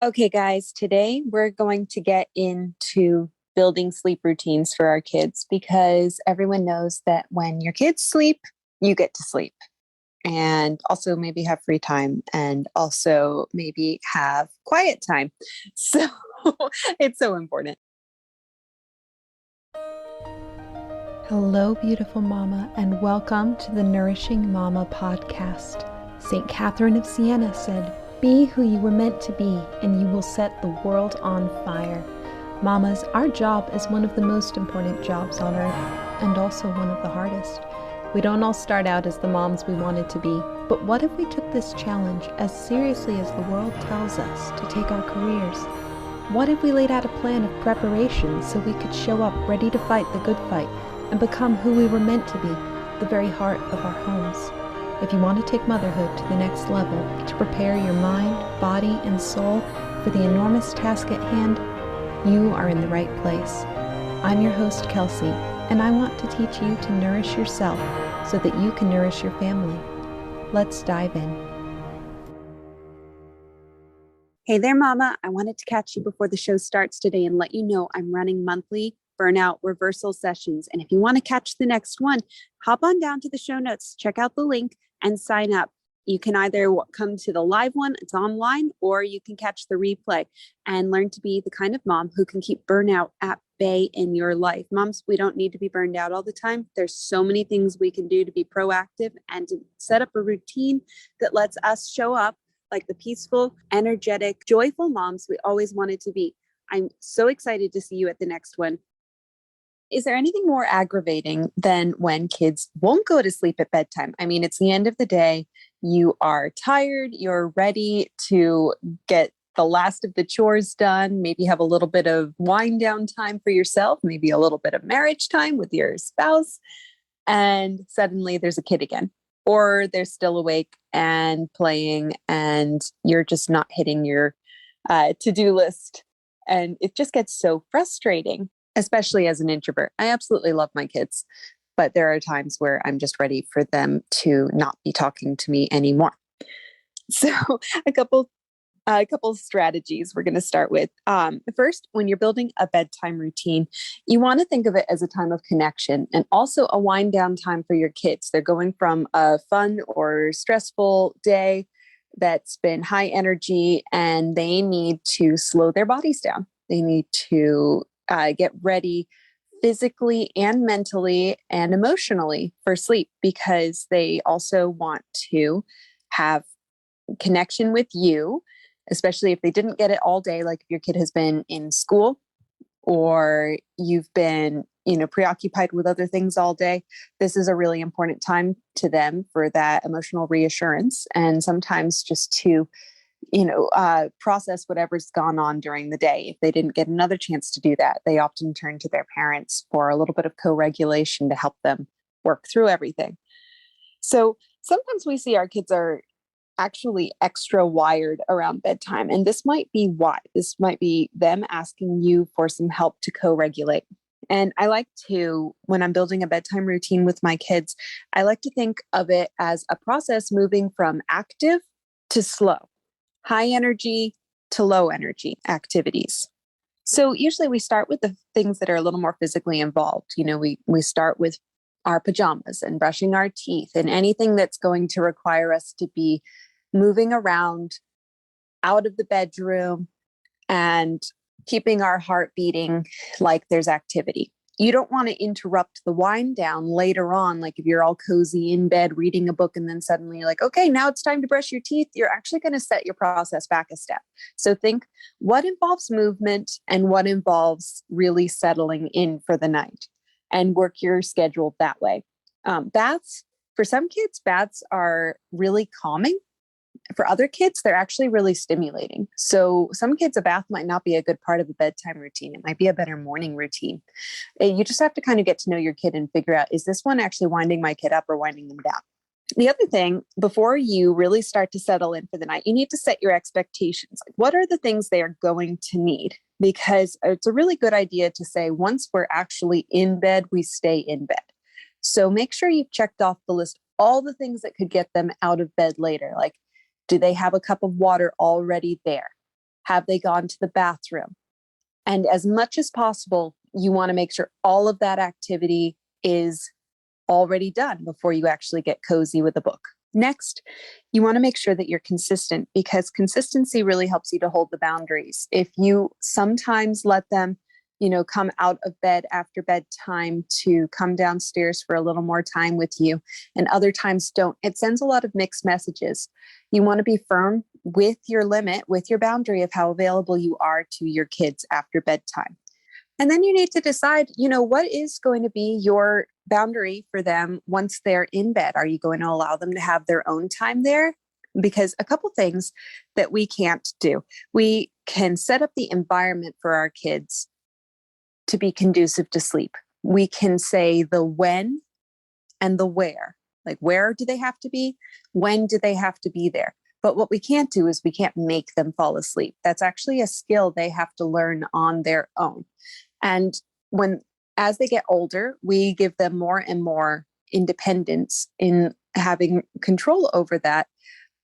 Okay, guys, today we're going to get into building sleep routines for our kids because everyone knows that when your kids sleep, you get to sleep and also maybe have free time and also maybe have quiet time. So it's so important. Hello, beautiful mama, and welcome to the Nourishing Mama Podcast. St. Catherine of Siena said, "Be who you were meant to be, and you will set the world on fire." Mamas, our job is one of the most important jobs on earth, and also one of the hardest. We don't all start out as the moms we wanted to be, but what if we took this challenge as seriously as the world tells us to take our careers? What if we laid out a plan of preparation so we could show up ready to fight the good fight and become who we were meant to be, the very heart of our homes? If you want to take motherhood to the next level, to prepare your mind, body, and soul for the enormous task at hand, you are in the right place. I'm your host, Kelsey, and I want to teach you to nourish yourself so that you can nourish your family. Let's dive in. Hey there, Mama. I wanted to catch you before the show starts today and let you know I'm running monthly burnout reversal sessions. And if you want to catch the next one, hop on down to the show notes, check out the link and sign up. You can either come to the live one, it's online, or you can catch the replay and learn to be the kind of mom who can keep burnout at bay in your life. Moms, we don't need to be burned out all the time. There's so many things we can do to be proactive and to set up a routine that lets us show up like the peaceful, energetic, joyful moms we always wanted to be. I'm so excited to see you at the next one. Is there anything more aggravating than when kids won't go to sleep at bedtime? I mean, it's the end of the day. You are tired. You're ready to get the last of the chores done, maybe have a little bit of wind down time for yourself, maybe a little bit of marriage time with your spouse. And suddenly there's a kid again, or they're still awake and playing, and you're just not hitting your to-do list. And it just gets so frustrating, especially as an introvert. I absolutely love my kids, but there are times where I'm just ready for them to not be talking to me anymore. So a couple strategies we're going to start with. First, when you're building a bedtime routine, you want to think of it as a time of connection and also a wind down time for your kids. They're going from a fun or stressful day that's been high energy, and they need to slow their bodies down. They need to get ready physically and mentally and emotionally for sleep, because they also want to have connection with you, especially if they didn't get it all day, like if your kid has been in school or you've been preoccupied with other things all day. This is a really important time to them for that emotional reassurance, and sometimes just to process whatever's gone on during the day. If they didn't get another chance to do that, they often turn to their parents for a little bit of co-regulation to help them work through everything. So sometimes we see our kids are actually extra wired around bedtime. And this might be why. This might be them asking you for some help to co-regulate. And I like to, when I'm building a bedtime routine with my kids, I like to think of it as a process moving from active to slow, high energy to low energy activities. So usually we start with the things that are a little more physically involved. We start with our pajamas and brushing our teeth and anything that's going to require us to be moving around out of the bedroom and keeping our heart beating like there's activity. You don't want to interrupt the wind down later on. Like if you're all cozy in bed reading a book and then suddenly you're like, okay, now it's time to brush your teeth. You're actually going to set your process back a step. So think what involves movement and what involves really settling in for the night, and work your schedule that way. Baths, for some kids, baths are really calming. For other kids, they're actually really stimulating. So some kids, a bath might not be a good part of a bedtime routine. It might be a better morning routine. You just have to kind of get to know your kid and figure out, is this one actually winding my kid up or winding them down? The other thing, before you really start to settle in for the night, you need to set your expectations. Like, what are the things they are going to need? Because it's a really good idea to say, once we're actually in bed, we stay in bed. So make sure you've checked off the list all the things that could get them out of bed later. Like, do they have a cup of water already there? Have they gone to the bathroom? And as much as possible, you want to make sure all of that activity is already done before you actually get cozy with a book. Next, you want to make sure that you're consistent, because consistency really helps you to hold the boundaries. If you sometimes let them, come out of bed after bedtime to come downstairs for a little more time with you, and other times don't, it sends a lot of mixed messages. You want to be firm with your limit, with your boundary of how available you are to your kids after bedtime. And then you need to decide, what is going to be your boundary for them once they're in bed? Are you going to allow them to have their own time there? Because a couple things that we can't do. We can set up the environment for our kids to be conducive to sleep. We can say the when and the where. Like, where do they have to be? When do they have to be there? But what we can't do is we can't make them fall asleep. That's actually a skill they have to learn on their own. And as they get older, we give them more and more independence in having control over that,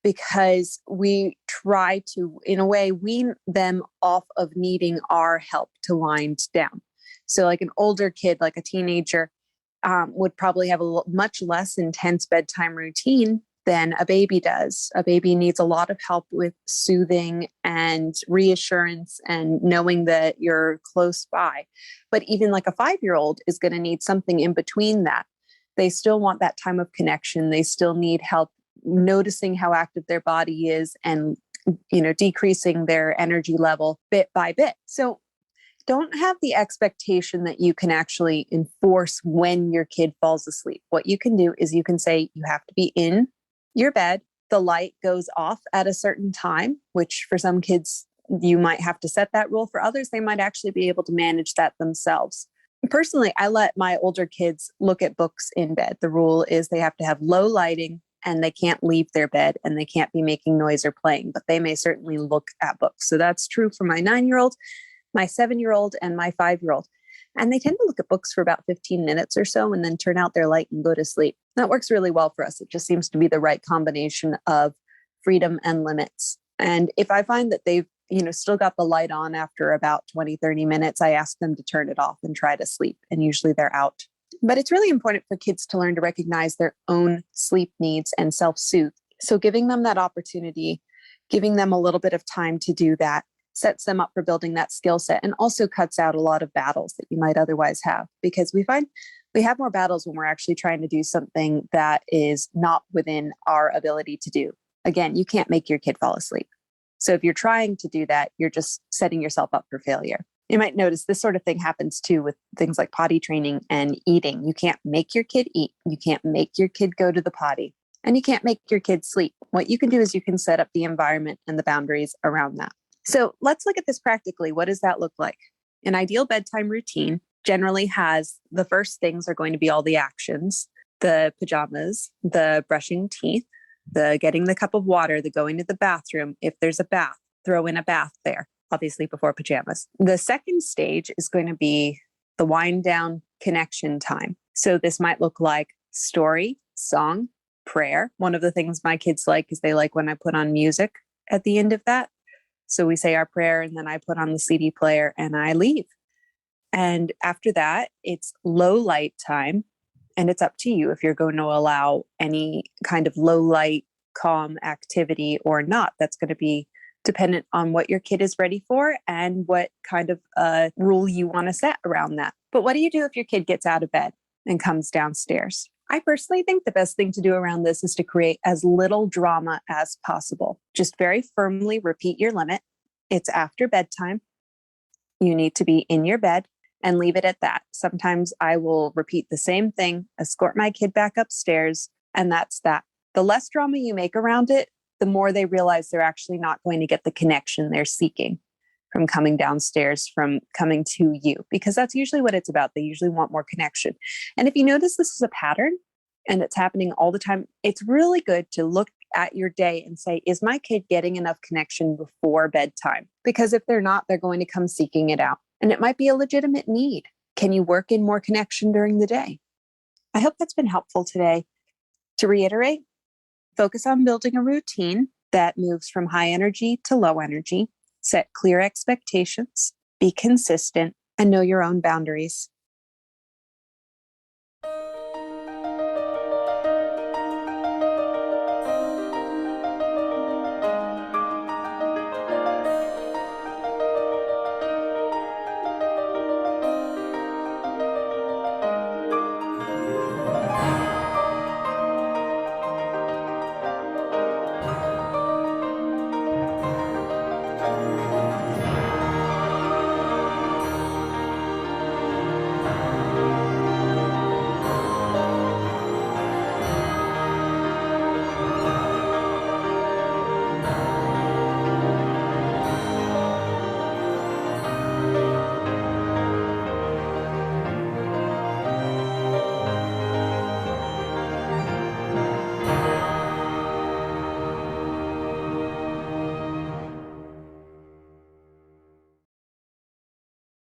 because we try to, in a way, wean them off of needing our help to wind down. So like an older kid, like a teenager, would probably have a much less intense bedtime routine than a baby does. A baby needs a lot of help with soothing and reassurance and knowing that you're close by. But even like a 5-year-old is going to need something in between that. They still want that time of connection. They still need help noticing how active their body is and, decreasing their energy level bit by bit. So don't have the expectation that you can actually enforce when your kid falls asleep. What you can do is you can say you have to be in your bed. The light goes off at a certain time, which for some kids, you might have to set that rule. For others, they might actually be able to manage that themselves. Personally, I let my older kids look at books in bed. The rule is they have to have low lighting and they can't leave their bed and they can't be making noise or playing, but they may certainly look at books. So that's true for my 9-year-old, my 7-year-old, and my 5-year-old. And they tend to look at books for about 15 minutes or so and then turn out their light and go to sleep. That works really well for us. It just seems to be the right combination of freedom and limits. And if I find that they've, still got the light on after about 20, 30 minutes, I ask them to turn it off and try to sleep. And usually they're out. But it's really important for kids to learn to recognize their own sleep needs and self-soothe. So giving them that opportunity, giving them a little bit of time to do that, sets them up for building that skill set, and also cuts out a lot of battles that you might otherwise have, because we find we have more battles when we're actually trying to do something that is not within our ability to do. Again, you can't make your kid fall asleep. So if you're trying to do that, you're just setting yourself up for failure. You might notice this sort of thing happens too with things like potty training and eating. You can't make your kid eat. You can't make your kid go to the potty, and you can't make your kid sleep. What you can do is you can set up the environment and the boundaries around that. So let's look at this practically. What does that look like? An ideal bedtime routine generally has the first things are going to be all the actions, the pajamas, the brushing teeth, the getting the cup of water, the going to the bathroom. If there's a bath, throw in a bath there, obviously before pajamas. The second stage is going to be the wind down connection time. So this might look like story, song, prayer. One of the things my kids like is they like when I put on music at the end of that. So we say our prayer and then I put on the CD player and I leave. And after that, it's low light time. And it's up to you if you're going to allow any kind of low light, calm activity or not. That's going to be dependent on what your kid is ready for and what kind of rule you want to set around that. But what do you do if your kid gets out of bed and comes downstairs? I personally think the best thing to do around this is to create as little drama as possible. Just very firmly repeat your limit. It's after bedtime. You need to be in your bed and leave it at that. Sometimes I will repeat the same thing, escort my kid back upstairs, and that's that. The less drama you make around it, the more they realize they're actually not going to get the connection they're seeking from coming downstairs, from coming to you, because that's usually what it's about. They usually want more connection. And if you notice this is a pattern and it's happening all the time, it's really good to look at your day and say, is my kid getting enough connection before bedtime? Because if they're not, they're going to come seeking it out. And it might be a legitimate need. Can you work in more connection during the day? I hope that's been helpful today. To reiterate, focus on building a routine that moves from high energy to low energy. Set clear expectations, be consistent, and know your own boundaries.